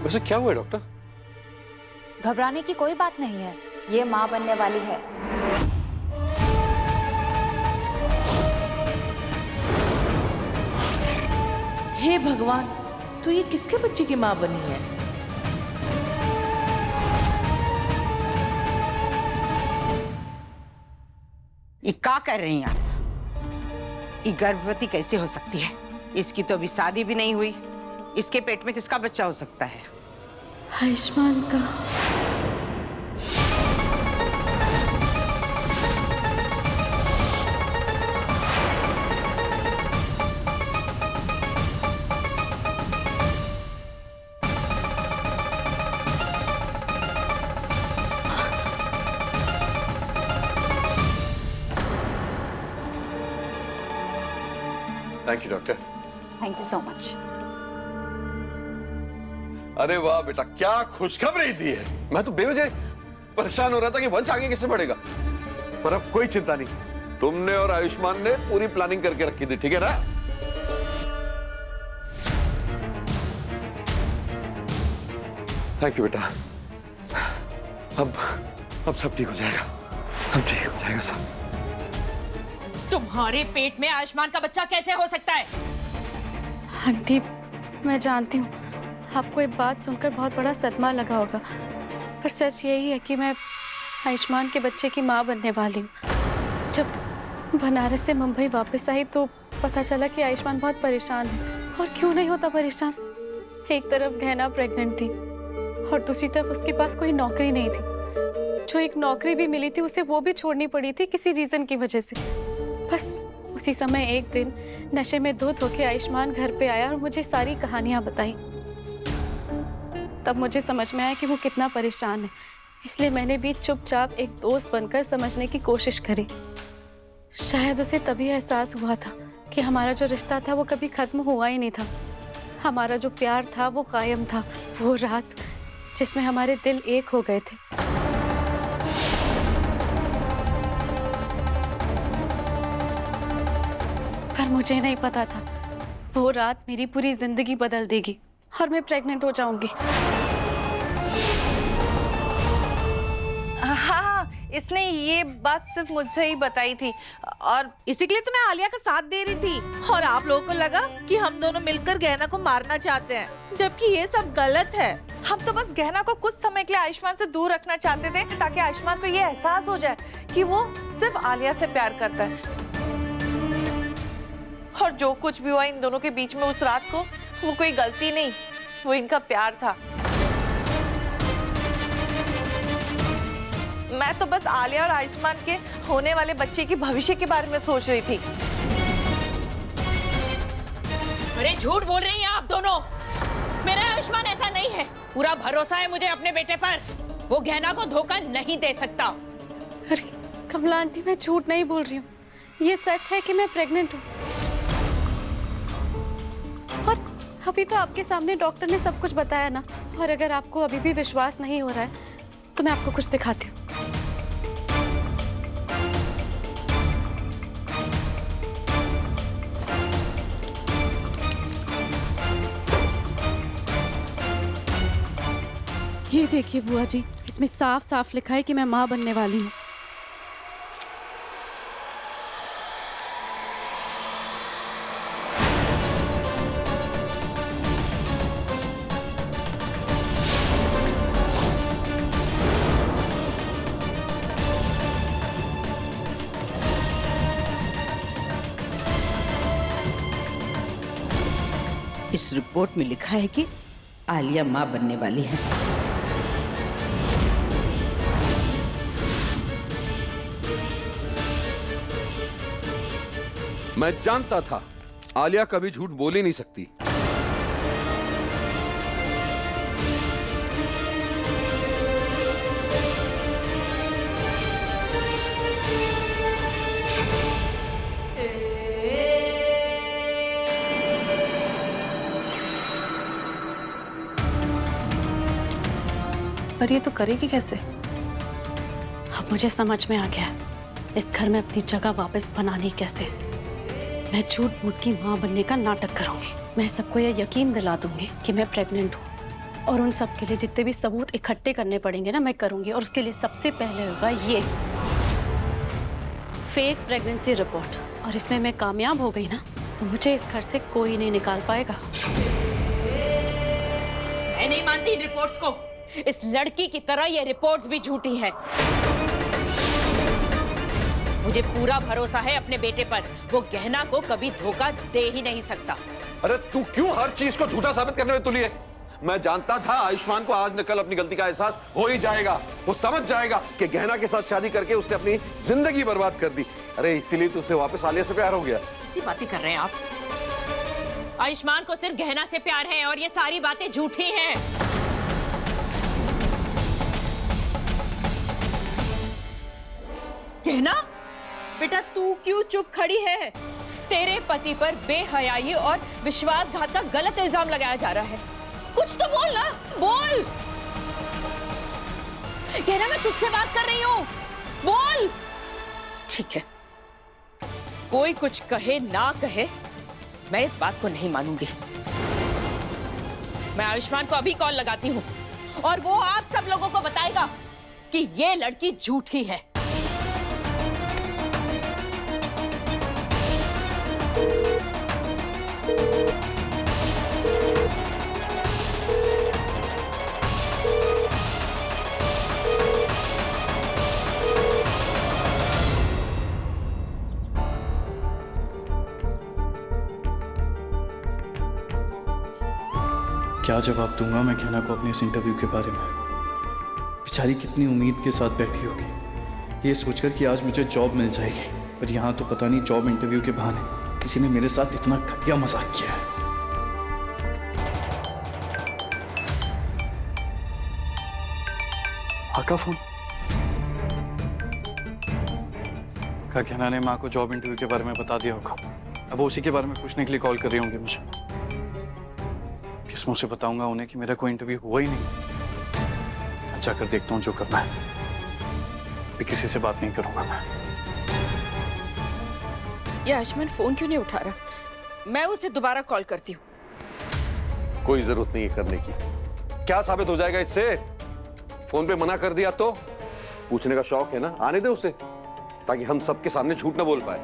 वैसे क्या हुआ डॉक्टर? घबराने की कोई बात नहीं है, ये माँ बनने वाली है। हे भगवान, तो ये किसके बच्चे की माँ बनी है? ये क्या कर रही हैं आप? ये गर्भवती कैसे हो सकती है? इसकी तो अभी शादी भी नहीं हुई। इसके पेट में किसका बच्चा हो सकता है? आयुष्मान का। Thank you doctor. Thank you so much. अरे वाह बेटा, क्या खुशखबरी दी है। मैं तो बेवजह परेशान हो रहा था कि वंश आगे कैसे बढ़ेगा, पर अब कोई चिंता नहीं। तुमने और आयुष्मान ने पूरी प्लानिंग करके रखी थी, ठीक है ना? थैंक यू बेटा। अब सब ठीक हो जाएगा, अब ठीक हो जाएगा सब। तुम्हारे पेट में आयुष्मान का बच्चा कैसे हो सकता है? आंटी, मैं जानती हूँ आपको ये बात सुनकर बहुत बड़ा सदमा लगा होगा, पर सच यही है कि मैं आयुष्मान के बच्चे की माँ बनने वाली हूँ। जब बनारस से मुंबई वापस आई तो पता चला कि आयुष्मान बहुत परेशान है। और क्यों नहीं होता परेशान? एक तरफ गहना प्रेग्नेंट थी और दूसरी तरफ उसके पास कोई नौकरी नहीं थी। जो एक नौकरी भी मिली थी उसे वो भी छोड़नी पड़ी थी किसी रीज़न की वजह से। बस उसी समय एक दिन नशे में धुत होकर आयुष्मान घर पे आया और मुझे सारी कहानियां बताई। तब मुझे समझ में आया कि वो कितना परेशान है, इसलिए मैंने भी चुपचाप एक दोस्त बनकर समझने की कोशिश करी। शायद उसे तभी एहसास हुआ था कि हमारा जो रिश्ता था वो कभी खत्म हुआ ही नहीं था। हमारा जो प्यार था वो कायम था। वो रात जिसमें हमारे दिल एक हो गए थे। पर मुझे नहीं पता था वो रात मेरी पूरी जिंदगी बदल देगी और मैं प्रेग्नेंट हो जाऊंगी। हाँ, इसने ये बात सिर्फ मुझसे ही बताई थी और इसी के लिए तो मैं आलिया का साथ दे रही थी। और आप लोगों को लगा कि हम दोनों मिलकर गहना को मारना चाहते हैं, जबकि ये सब गलत है। हम तो बस गहना को कुछ समय के लिए आयुष्मान से दूर रखना चाहते थे ताकि आयुष्मान को ये एहसास हो जाए कि वो सिर्फ आलिया से प्यार करता है। और जो कुछ भी हुआ इन दोनों के बीच में उस रात को, वो कोई गलती नहीं, वो इनका प्यार था। मैं तो बस आलिया और आयुष्मान के होने वाले बच्चे के भविष्य के बारे में सोच रही थी। अरे झूठ बोल रही हैं आप दोनों। मेरा आयुष्मान ऐसा नहीं है। पूरा भरोसा है मुझे अपने बेटे पर। वो गहना को धोखा नहीं दे सकता। अरे कमला आंटी, मैं झूठ नहीं बोल रही हूँ, ये सच है कि मैं प्रेग्नेंट हूँ। और अभी तो आपके सामने डॉक्टर ने सब कुछ बताया ना। और अगर आपको अभी भी विश्वास नहीं हो रहा है तो मैं आपको कुछ दिखाती हूँ। ये देखिए बुआ जी, इसमें साफ साफ लिखा है कि मैं माँ बनने वाली हूँ। इस रिपोर्ट में लिखा है कि आलिया माँ बनने वाली है। मैं जानता था आलिया कभी झूठ बोल ही नहीं सकती। पर ये तो करेगी कैसे? अब मुझे समझ में आ गया है इस घर में अपनी जगह वापस बनानी कैसे। मैं झूठ मूठ की माँ बनने का नाटक करूंगी। मैं सबको यह यकीन दिला दूंगी कि मैं प्रेग्नेंट हूँ और उन सब के लिए जितने भी सबूत इकट्ठे करने पड़ेंगे ना, मैं करूंगी। और उसके लिए सबसे पहले होगा ये फेक प्रेगनेंसी रिपोर्ट। और इसमें मैं कामयाब हो गई ना तो मुझे इस घर से कोई नहीं निकाल पाएगा। मैं नहीं मानती इन रिपोर्ट्स को। इस लड़की की तरह ये रिपोर्ट्स भी झूठी है। मुझे पूरा भरोसा है अपने बेटे पर। वो गहना को कभी धोखा दे ही नहीं सकता। अरे तू क्यों हर चीज को झूठा साबित करने में तुली है? मैं जानता था आयुष्मान को आज न कल अपनी गलती का एहसास हो ही जाएगा। वो समझ जाएगा कि गहना के साथ शादी करके उसने अपनी जिंदगी बर्बाद कर दी। अरे इसीलिए तो उसे वापस आलिया से प्यार हो गया। ऐसी बातें कर रहे हैं आप। आयुष्मान को सिर्फ गहना से प्यार है और ये सारी बातें झूठी हैं। गहना? बेटा तू क्यों चुप खड़ी है? तेरे पति पर बेहयाई और विश्वासघात का गलत इल्जाम लगाया जा रहा है। कुछ तो बोल ना, बोल। गहना मैं तुझसे बात कर रही हूँ, बोल। ठीक है, कोई कुछ कहे ना कहे, मैं इस बात को नहीं मानूंगी। मैं आयुष्मान को अभी कॉल लगाती हूँ और वो आप सब लोगों को बताएगा कि ये लड़की झूठी है। क्या जवाब दूंगा मैं गहना को अपने इस इंटरव्यू के बारे में? बेचारी कितनी उम्मीद के साथ बैठी होगी ये सोचकर कि आज मुझे जॉब मिल जाएगी, पर यहाँ तो पता नहीं जॉब इंटरव्यू के बहाने किसी ने मेरे साथ इतना घटिया मजाक किया है। माँ का फोन। का गहना ने माँ को जॉब इंटरव्यू के बारे में बता दिया होगा। अब वो उसी के बारे में पूछने के लिए कॉल कर रही होंगी मुझे। किस मुंह से बताऊंगा उन्हें कि मेरा कोई इंटरव्यू हुआ ही नहीं। जाकर देखता हूँ जो करना है। भी किसी से बात नहीं करूंगा मैं। ये आयुष्मान फोन क्यों नहीं उठा रहा? मैं उसे दोबारा कॉल करती हूँ। कोई जरूरत नहीं है करने की। क्या साबित हो जाएगा इससे? फोन पे मना कर दिया तो? पूछने का शौक है ना, आने दे उसे, ताकि हम सबके सामने झूठ ना बोल पाए।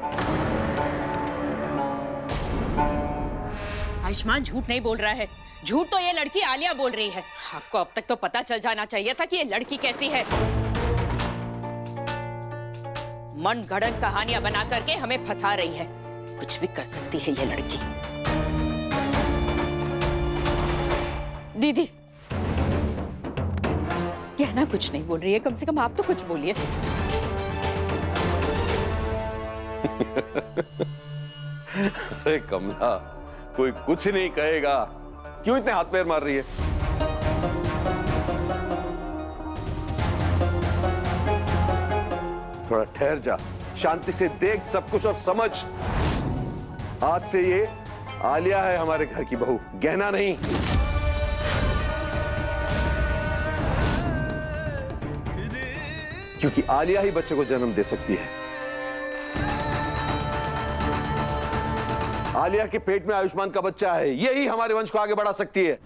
आयुष्मान झूठ नहीं बोल रहा है। झूठ तो ये लड़की आलिया बोल रही है। आपको अब तक तो पता चल जाना चाहिए था कि ये लड़की कैसी है। मन गढ़ंत कहानियां बना करके हमें फंसा रही है। कुछ भी कर सकती है ये लड़की। दीदी, गहना कुछ नहीं बोल रही है, कम से कम आप तो कुछ बोलिए। अरे कमला, कोई कुछ नहीं कहेगा। क्यों इतने हाथ पैर मार रही है? थोड़ा ठहर जा, शांति से देख सब कुछ और समझ। आज से ये आलिया है हमारे घर की बहू, गहना नहीं। क्योंकि आलिया ही बच्चे को जन्म दे सकती है। आलिया के पेट में आयुष्मान का बच्चा है, यही हमारे वंश को आगे बढ़ा सकती है।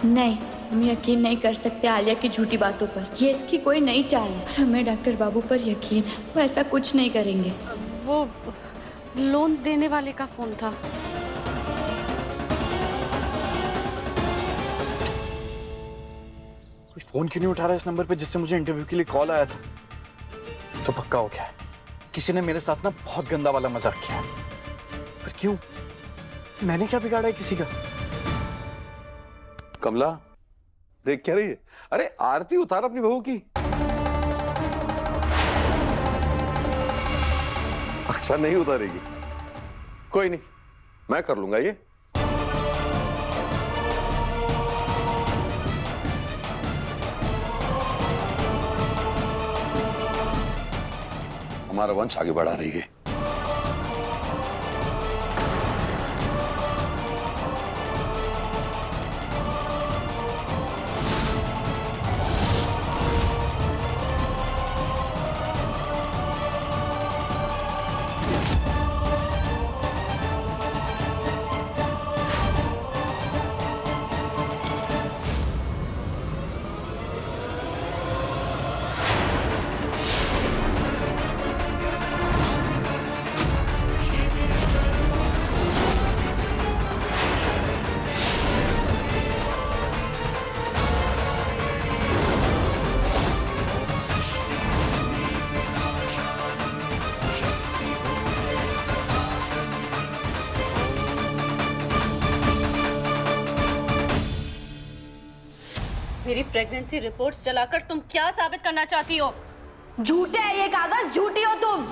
नहीं, हम यकीन नहीं कर सकते आलिया की झूठी बातों पर। ये इसकी कोई नई चाल है। हमें डॉक्टर बाबू पर यकीन है, वो ऐसा कुछ नहीं करेंगे। वो लोन देने वाले का फोन था। कोई फोन क्यों नहीं उठा रहा इस नंबर पे जिससे मुझे इंटरव्यू के लिए कॉल आया था? तो पक्का हो गया है, किसी ने मेरे साथ ना बहुत गंदा वाला मजाक किया है। पर क्यों? मैंने क्या बिगाड़ा है किसी का? कमला, देख क्या रही है? अरे आरती उतार अपनी बहू की। अच्छा नहीं उतारेगी, कोई नहीं, मैं कर लूंगा ये। हमारा वंश आगे बढ़ा रही है। मेरी प्रेगनेंसी रिपोर्ट्स जलाकर तुम क्या साबित करना चाहती हो? झूठे है ये कागज, झूठी हो तुम।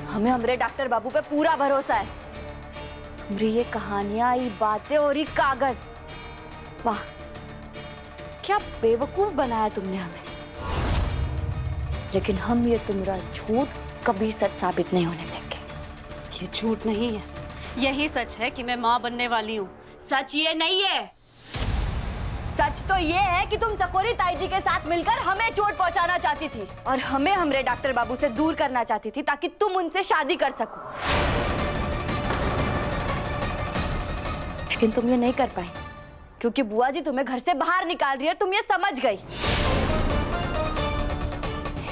हमें हमारे डॉक्टर बाबू पे पूरा भरोसा है। हमारी ये कहानियां, ये बातें और ये कागज, वाह क्या बेवकूफ बनाया तुमने हमें। लेकिन हम ये तुम्हारा झूठ कभी सच साबित नहीं होने देंगे। ये झूठ नहीं है, यही सच है कि मैं माँ बनने वाली हूँ। सच ये नहीं है, सच तो ये है कि तुम चकोरी ताई जी के साथ मिलकर हमें चोट पहुंचाना चाहती थी और हमें हमारे डॉक्टर बाबू से दूर करना चाहती थी ताकि तुम उनसे शादी कर सको। लेकिन तुम ये नहीं कर पाई क्योंकि बुआ जी तुम्हें घर से बाहर निकाल रही है, तुम ये समझ गई।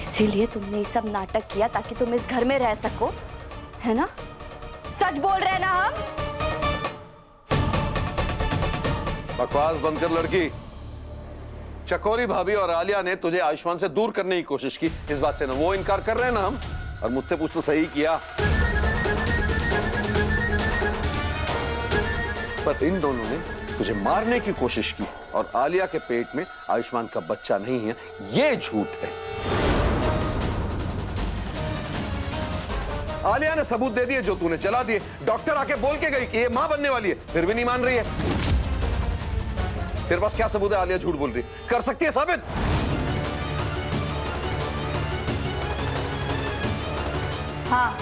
इसीलिए तुमने ये सब नाटक किया ताकि तुम इस घर में रह सको, है ना? सच बोल रहे हैं ना हम? बकवास बंद कर लड़की। चकोरी भाभी और आलिया ने तुझे आयुष्मान से दूर करने की कोशिश की, इस बात से ना वो इनकार कर रहे हैं ना हम, और मुझसे पूछ तो सही किया। पर इन दोनों ने तुझे मारने की कोशिश की और आलिया के पेट में आयुष्मान का बच्चा नहीं है, ये झूठ है। आलिया ने सबूत दे दिए जो तूने चला दिए। डॉक्टर आके बोल के गई कि ये मां बनने वाली है, फिर भी नहीं मान रही है। तेरे पास क्या सबूत है आलिया झूठ बोल रही? कर सकती है साबित? हाँ,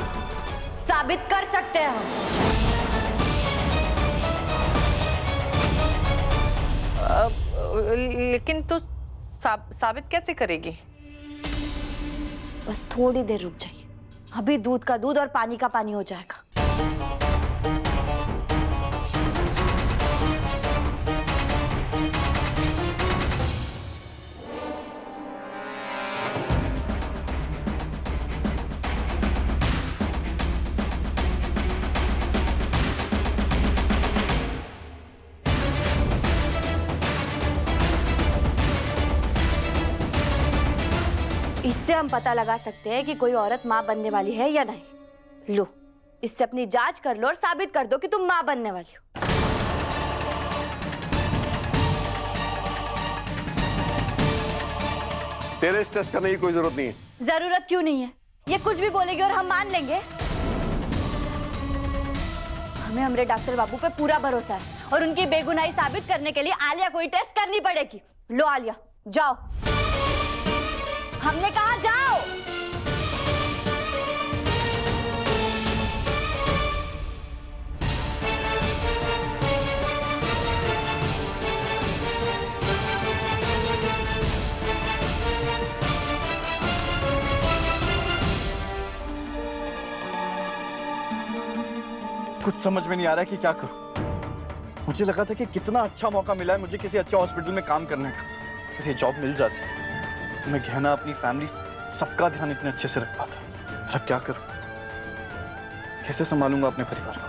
साबित कर सकते हैं हम। लेकिन तू साबित कैसे करेगी? बस थोड़ी देर रुक जाइए, अभी दूध का दूध और पानी का पानी हो जाएगा। इससे हम पता लगा सकते हैं कि कोई औरत मां बनने वाली है या नहीं। लो, इससे अपनी जांच कर लो और साबित कर दो कि तुम मां बनने वाली हो। तेरे इस टेस्ट करने की कोई जरूरत नहीं है। जरूरत क्यों नहीं है? ये कुछ भी बोलेगी और हम मान लेंगे। हमें हमारे डॉक्टर बाबू पे पूरा भरोसा है और उनकी बेगुनाही साबित करने के लिए आलिया को ही टेस्ट करनी पड़ेगी। लो आलिया, जाओ, हमने कहा जाओ। कुछ समझ में नहीं आ रहा है कि क्या करूं। मुझे लगा था कि कितना अच्छा मौका मिला है मुझे किसी अच्छे हॉस्पिटल में काम करने का। अगर ये जॉब मिल जाती तो मैं गहना, अपनी फैमिली, सबका ध्यान इतने अच्छे से रख पाता। अब क्या करूं? कैसे संभालूंगा अपने परिवार को?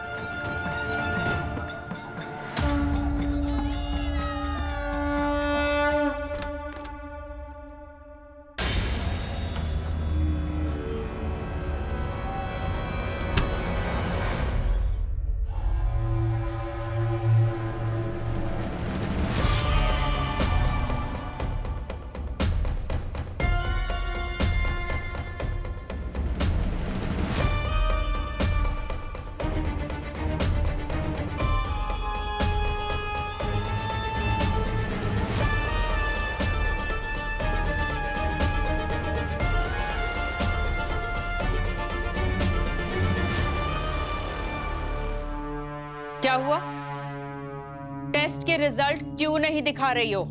रिजल्ट क्यों नहीं दिखा रही हो?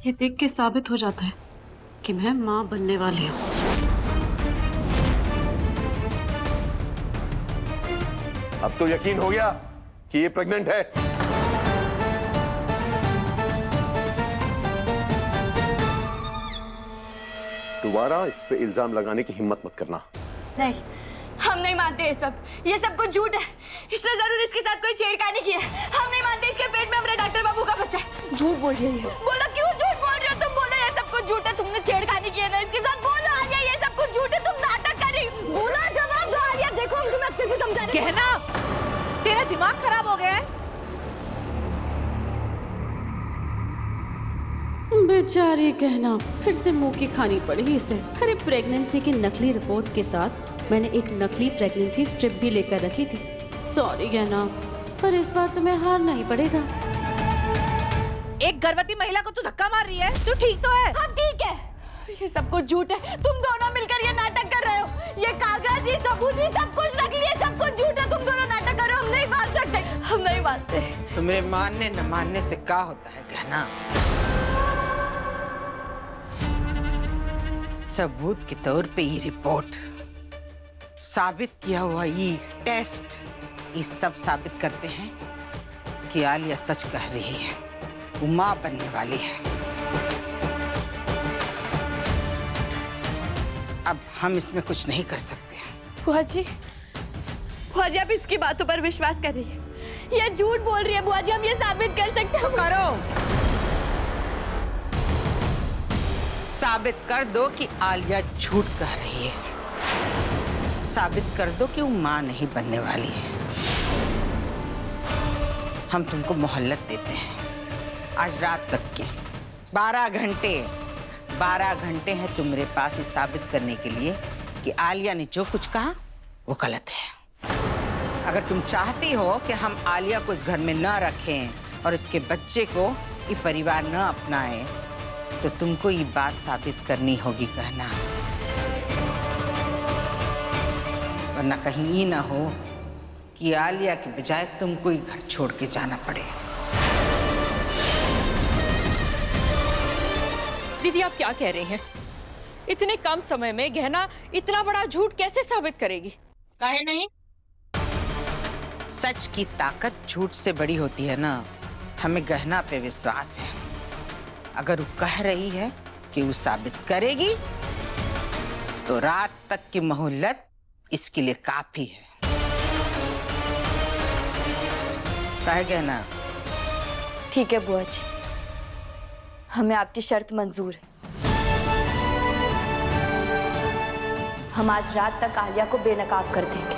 ये देख के साबित हो जाता है कि मैं माँ बनने वाली हूँ। अब तो यकीन हो गया कि ये प्रेग्नेंट है। दोबारा इस पे इल्जाम लगाने की हिम्मत मत करना। नहीं, हम नहीं मानते ये सब कुछ झूठ है। इसने जरूर इसके साथ कोई छेड़खानी की है। हम नहीं मानते इसके पेट में हमारे डॉक्टर बाबू का बच्चा है। झूठ बोल रही है। बोलो क्यों झूठ बोल रही हो? तुम बोलो ये सब कुछ झूठ है, तुमने छेड़खानी की है ना इसके साथ। बोलो आलिया ये सब कुछ झूठ है, तुम नाटक कर रही हो। बोलो जवाब दो आलिया, देखो हम तुम्हें अच्छे से समझा रहे हैं। कहना तेरा दिमाग खराब हो गया है। बेचारी कहना फिर से मुंह की खानी पड़ी इसे। अरे प्रेगनेंसी की नकली रिपोर्ट्स के साथ मैंने एक नकली प्रेगनेंसी स्ट्रिप भी लेकर रखी थी। सॉरी कहना, पर इस बार तुम्हें हारना ही पड़ेगा। एक गर्भवती महिला को तू धक्का मार रही है, तू ठीक तो है? हाँ ठीक है, ये सब कुछ झूठ है। तुम दोनों मिलकर ये नाटक कर रहे हो। ये कागज, ये सबूत, ये सब कुछ नकली है, सब कुछ झूठ है। तुम दोनों नाटक कर रहे हो। हम नहीं मान सकते, हम नहीं मानते। तुम्हें मानने न मानने से क्या होता है कहना? सबूत के तौर पे ये रिपोर्ट, साबित किया हुआ ये टेस्ट, ये सब साबित करते हैं कि आलिया सच कह रही है, वो मां बनने वाली है। अब हम इसमें कुछ नहीं कर सकते। बुआ जी आप इसकी बातों पर विश्वास कर रही है। ये झूठ बोल रही है बुआ जी, हम ये साबित कर सकते हैं। करो, साबित कर दो कि आलिया झूठ कह रही है। साबित कर दो कि वो मां नहीं बनने वाली है। हम तुमको मोहल्लत देते हैं आज रात तक के 12 घंटे हैं तुम्हारे पास ये साबित करने के लिए कि आलिया ने जो कुछ कहा वो गलत है। अगर तुम चाहती हो कि हम आलिया को इस घर में न रखें और इसके बच्चे को ये परिवार न अपनाएं, तो तुमको ये बात साबित करनी होगी कहना, वरना कहीं ये ना हो कि आलिया के बजाय तुमको ही घर छोड़ के जाना पड़े। दीदी आप क्या कह रही हैं? इतने कम समय में गहना इतना बड़ा झूठ कैसे साबित करेगी? काहे नहीं? सच की ताकत झूठ से बड़ी होती है ना। हमें गहना पे विश्वास है। अगर वो कह रही है कि वो साबित करेगी, तो रात तक की मोहल्लत इसके लिए काफी है। कहे गहना? ठीक है बुआ जी, हमें आपकी शर्त मंजूर है। हम आज रात तक आलिया को बेनकाब कर देंगे।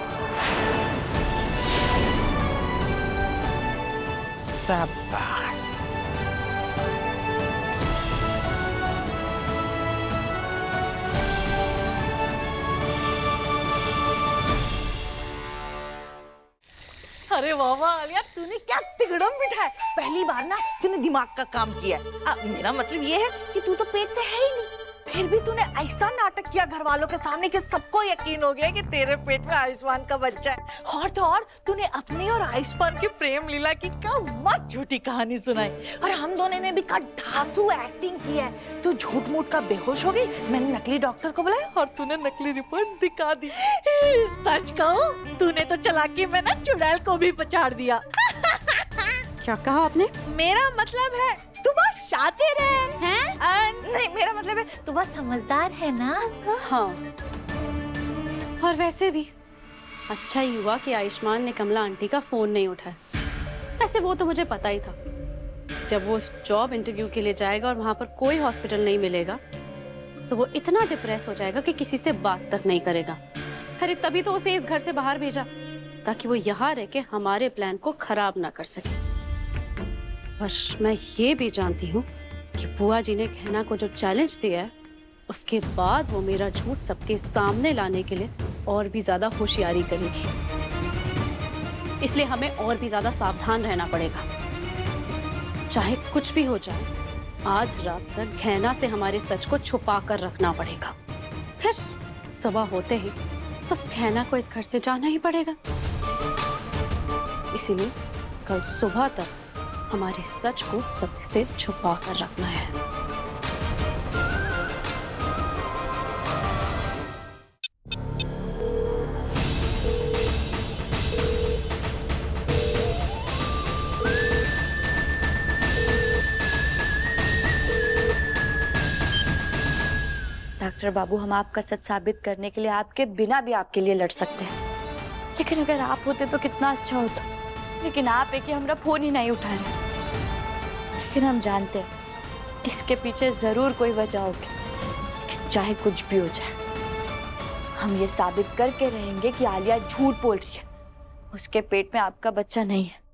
शाबाश। अरे वाह वाह आलिया, तूने क्या तिगड़म बिठाया। पहली बार ना तूने दिमाग का काम किया। मेरा मतलब ये है कि तू तो पेट से है ही नहीं, फिर भी तूने ऐसा नाटक किया घर वालों के सामने कि सबको यकीन हो गया कि तेरे पेट में आयुष्मान का बच्चा है। और तो और तूने अपनी और आयुष्मान की प्रेम लीला की क्या मस्त झूठी कहानी सुनाई। और हम दोनों ने भी ढांसू एक्टिंग की है। तू झूठ मूठ का बेहोश हो गई, मैंने नकली डॉक्टर को बुलाया और तूने नकली रिपोर्ट दिखा दी। सच कहूं, तूने तो चालाकी में ना चुड़ैल को भी पछाड़ दिया। क्या कहा आपने? मेरा मतलब है तू बहुत शातिर है। नहीं, मेरा मतलब है तू बहुत समझदार है ना। हाँ, और वैसे भी अच्छा ही हुआ कि आयुष्मान ने कमला आंटी का फोन नहीं उठाया। वैसे वो तो मुझे पता ही था कि जब वो जॉब इंटरव्यू के लिए जाएगा और वहां पर कोई हॉस्पिटल नहीं मिलेगा, तो वो इतना डिप्रेस हो जाएगा कि किसी से बात तक नहीं करेगा। अरे तभी तो उसे इस घर से बाहर भेजा, ताकि वो यहाँ रह के हमारे प्लान को खराब ना कर सके। पर मैं ये भी जानती हूँ कि बुआ जी ने गहना को जो चैलेंज दिया है, उसके बाद वो मेरा झूठ सबके सामने लाने के लिए और भी ज्यादा होशियारी करेगी। इसलिए हमें और भी ज्यादा सावधान रहना पड़ेगा। चाहे कुछ भी हो जाए, आज रात तक घैना से हमारे सच को छुपा कर रखना पड़ेगा। फिर सुबह होते ही बस घैना को इस घर से जाना ही पड़ेगा। इसीलिए कल सुबह तक हमारे सच को सबसे छुपा कर रखना है। डॉक्टर बाबू, हम आपका सच साबित करने के लिए आपके बिना भी आपके लिए लड़ सकते हैं, लेकिन अगर आप होते तो कितना अच्छा होता। लेकिन आप है कि हमारा फोन ही नहीं उठा रहे। लेकिन हम जानते हैं इसके पीछे जरूर कोई वजह होगी। चाहे कुछ भी हो जाए, हम ये साबित करके रहेंगे कि आलिया झूठ बोल रही है, उसके पेट में आपका बच्चा नहीं है।